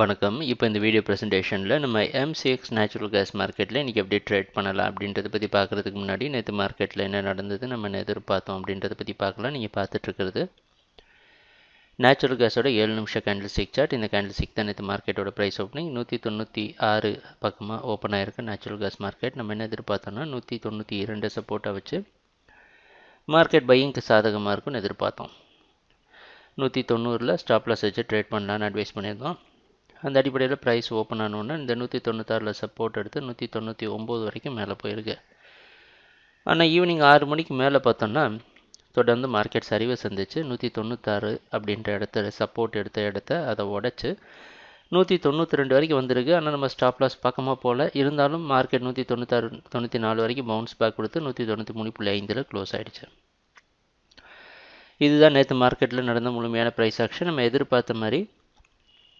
வணக்கம். இப்போ இந்த வீடியோ ப்ரெசன்டேஷனில் நம்ம எம்சிஎக்ஸ் நேச்சுரல் கேஸ் மார்க்கெட்டில் இன்றைக்கி எப்படி ட்ரேட் பண்ணலாம் அப்படின்றத பற்றி பார்க்குறதுக்கு முன்னாடி நேற்று மார்க்கெட்டில் என்ன நடந்தது, நம்ம என்ன எதிர்பார்த்தோம் அப்படின்றத பற்றி பார்க்கலாம். நீங்கள் பார்த்துட்ருக்கிறது நேச்சுரல் கேஸோட 7 நிமிஷம் கேண்டில் ஸ்டிக் சார்ட். இந்த கேண்டில் ஸ்டிக் தான் நேற்று மார்க்கெட்டோட ப்ரைஸ் ஓப்பனிங் 196 பக்கமாக ஓப்பன் ஆகிருக்கு நேச்சுரல் கேஸ் மார்க்கெட். நம்ம என்ன எதிர்பார்த்தோம்னா 192 சப்போர்ட்டாக வச்சு மார்க்கெட் பையிங்க்கு சாதகமாக இருக்கும்னு எதிர்பார்த்தோம். 190 ஸ்டாப் லாஸ் வச்சு ட்ரேட் பண்ணலான்னு அட்வைஸ் பண்ணியிருந்தோம். அந்த அடிப்படையில் ப்ரைஸ் ஓப்பன் ஆனோன்னா இந்த 196 சப்போர்ட் எடுத்து 199 வரைக்கும் மேலே போயிருக்கு. ஆனால் ஈவினிங் 6 மணிக்கு மேலே பார்த்தோன்னா தொடர்ந்து மார்க்கெட் சரிவை சந்திச்சு 196 அப்படின்ற இடத்த சப்போர்ட் எடுத்த இடத்த அதை உடச்சி 192 வரைக்கும் வந்திருக்கு. ஆனால் நம்ம ஸ்டாப் லாஸ் பக்கமாக போல் இருந்தாலும் மார்க்கெட் 194 வரைக்கும் பவுன்ஸ் பேக் கொடுத்து 193.5 க்ளோஸ் ஆகிடுச்சு. இதுதான் நேற்று மார்க்கெட்டில் நடந்த முழுமையான ப்ரைஸ் ஆக்ஷன். நம்ம எதிர்பார்த்த மாதிரி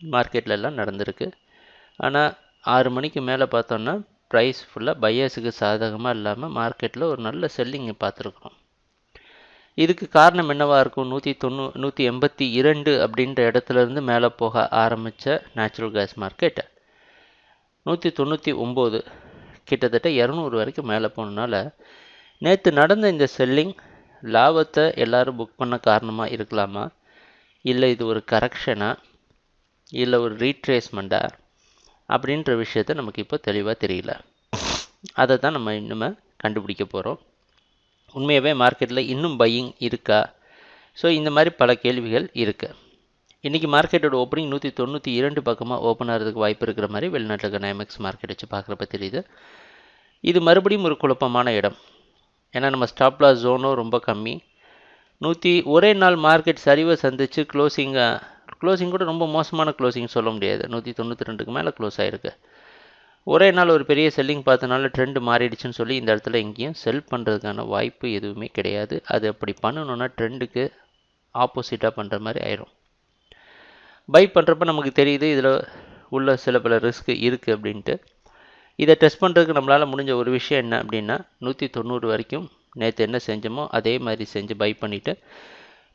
மார்க்கெட்லலாம் நடந்திருக்கு. ஆனால் 6 மணிக்கு மேலே பார்த்தோன்னா ப்ரைஸ் ஃபுல்லாக பையர்ஸுக்கு சாதகமாக இல்லாமல் மார்க்கெட்டில் ஒரு நல்ல செல்லிங்கை பார்த்துருக்குறோம். இதுக்கு காரணம் என்னவாக இருக்கும்? 182 அப்படின்ற இடத்துலேருந்து மேலே போக ஆரம்பித்த நேச்சுரல் கேஸ் மார்க்கெட் 199 கிட்டத்தட்ட 200 வரைக்கும் மேலே போனதுனால நேற்று நடந்த இந்த செல்லிங் லாபத்தை எல்லோரும் புக் பண்ண காரணமாக இருக்கலாமா, இல்லை இது ஒரு கரெக்ஷனாக, இல்லை ஒரு ரீட்ரேஸ்மெண்ட்டா அப்படின்ற விஷயத்த நமக்கு இப்போ தெளிவாக தெரியல. அதை தான் நம்ம இன்னுமே கண்டுபிடிக்க போகிறோம். உண்மையாகவே மார்க்கெட்டில் இன்னும் பையிங் இருக்கா? ஸோ இந்த மாதிரி பல கேள்விகள் இருக்குது. இன்றைக்கி மார்க்கெட்டோட ஓப்பனிங் 192 பக்கமாக ஓப்பன் ஆகிறதுக்கு வாய்ப்பு இருக்கிற மாதிரி வெளிநாட்டில் இருக்க ஐஎம்எக்ஸ் மார்க்கெட் வச்சு பார்க்குறப்ப தெரியுது. இது மறுபடியும் ஒரு குழப்பமான இடம். ஏன்னா நம்ம ஸ்டாப் லாஸ் ஜோனும் ரொம்ப கம்மி. ஒரே நாள் மார்க்கெட் சரிவை சந்தித்து க்ளோசிங் கூட ரொம்ப மோசமான க்ளோசிங் சொல்ல முடியாது. 192க்கு மேலே க்ளோஸ் ஆகிருக்கு. ஒரே நாள் ஒரு பெரிய செல்லிங் பார்த்தனால ட்ரெண்டு மாறிடுச்சுன்னு சொல்லி இந்த இடத்துல எங்கேயும் செல் பண்ணுறதுக்கான வாய்ப்பு எதுவுமே கிடையாது. அது அப்படி பண்ணணுன்னா ட்ரெண்டுக்கு ஆப்போசிட்டாக பண்ணுற மாதிரி ஆயிரும். பை பண்ணுறப்ப நமக்கு தெரியுது இதில் உள்ள சில பல ரிஸ்க் இருக்குது அப்படின்ட்டு. இதை டெஸ்ட் பண்ணுறதுக்கு நம்மளால் முடிஞ்ச ஒரு விஷயம் என்ன அப்படின்னா 190 வரைக்கும் நேற்று என்ன செஞ்சோமோ அதே மாதிரி செஞ்சு பை பண்ணிவிட்டு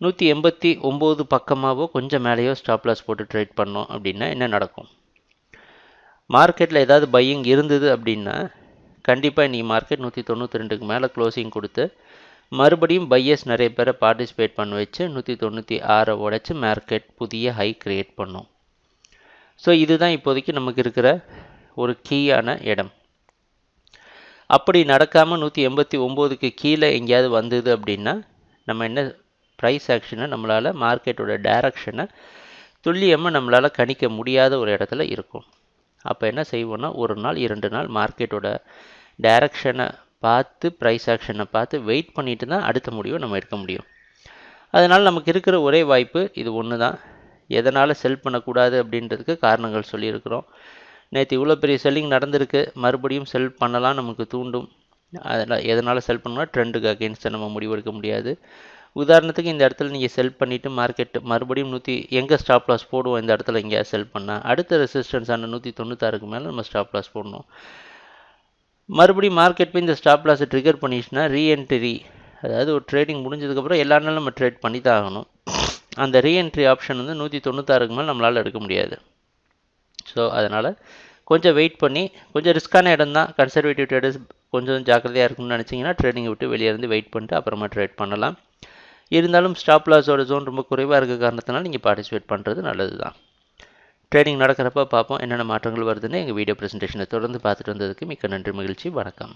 189 பக்கமாகவோ கொஞ்சம் மேலேயோ ஸ்டாப் லாஸ் போட்டு ட்ரேட் பண்ணோம் அப்படின்னா என்ன நடக்கும்? மார்க்கெட்டில் ஏதாவது பையிங் இருந்தது அப்படின்னா கண்டிப்பாக இன்றைக்கி மார்க்கெட் 192க்கு மேலே க்ளோசிங் கொடுத்து மறுபடியும் பையர்ஸ் நிறைய பேரை பார்ட்டிசிபேட் பண்ண வச்சு 196 உடைச்சி மார்க்கெட் புதிய ஹை க்ரியேட் பண்ணும். ஸோ இதுதான் இப்போதைக்கு நமக்கு இருக்கிற ஒரு கீயான இடம். அப்படி நடக்காமல் 189க்கு கீழே எங்கேயாவது வந்தது அப்படின்னா நம்ம என்ன ப்ரைஸ் ஆக்ஷனை நம்மளால் மார்க்கெட்டோட டைரக்ஷனை துல்லியமாக நம்மளால் கணிக்க முடியாத ஒரு இடத்துல இருக்கும். அப்போ என்ன செய்வோன்னா ஒரு நாள் 2 நாள் மார்க்கெட்டோட டைரக்ஷனை பார்த்து ப்ரைஸ் ஆக்ஷனை பார்த்து வெயிட் பண்ணிட்டு தான் அடுத்த முடிவை நம்ம எடுக்க முடியும். அதனால் நமக்கு இருக்கிற ஒரே வாய்ப்பு இது ஒன்று தான். எதனால் செல் பண்ணக்கூடாது அப்படின்றதுக்கு காரணங்கள் சொல்லியிருக்கிறோம். நேற்று இவ்வளோ பெரிய செல்லிங் நடந்திருக்கு, மறுபடியும் செல் பண்ணலாம் நமக்கு தூண்டும். அதனால் எதனால் செல் பண்ணணும்னா ட்ரெண்டுக்கு அகெயின்ஸ்டாக நம்ம முடிவெடுக்க முடியாது. உதாரணத்துக்கு இந்த இடத்துல நீங்கள் செல் பண்ணிவிட்டு மார்க்கெட் மறுபடியும் எங்கே ஸ்டாப் லாஸ் போடுவோம்? இந்த இடத்துல எங்கேயா செல் பண்ணால் அடுத்த ரெசிஸ்டன்ஸான 196க்கு மேலே நம்ம ஸ்டாப் லாஸ் போடணும். மறுபடியும் மார்க்கெட் போய் இந்த ஸ்டாப் லாஸை ட்ரிகர் பண்ணிச்சுன்னா ரீஎன்ட்ரி, அதாவது ஒரு ட்ரேடிங் முடிஞ்சதுக்கப்புறம் எல்லா நாளும் நம்ம ட்ரேட் பண்ணி தான் ஆகணும். அந்த ரீஎன்ட்ரி ஆப்ஷன் 196க்கு மேலே நம்மளால் எடுக்க முடியாது. ஸோ அதனால் கொஞ்சம் வெயிட் பண்ணி, கொஞ்சம் ரிஸ்க்கான இடம் தான், கன்சர்வேட்டிவ் ட்ரேடர்ஸ் கொஞ்சம் ஜாக்கிரதையாக இருக்குன்னு நினச்சிங்கன்னா ட்ரேடிங்கை விட்டு வெளியே இருந்து வெயிட் பண்ணிட்டு அப்புறமா ட்ரேட் பண்ணலாம். இருந்தாலும் ஸ்டாப் லாஸோட ஜோன் ரொம்ப குறைவாக இருக்க காரணத்தினால நீங்கள் பார்ட்டிசிபேட் பண்ணுறது நல்லது தான். ட்ரேடிங் நடக்கிறப்ப பார்ப்போம் என்னென்ன மாற்றங்கள் வருதுன்னு. எங்கள் வீடியோ ப்ரெசன்டேஷனை தொடர்ந்து பார்த்துட்டு வந்ததுக்கு மிக்க நன்றி, மகிழ்ச்சி, வணக்கம்.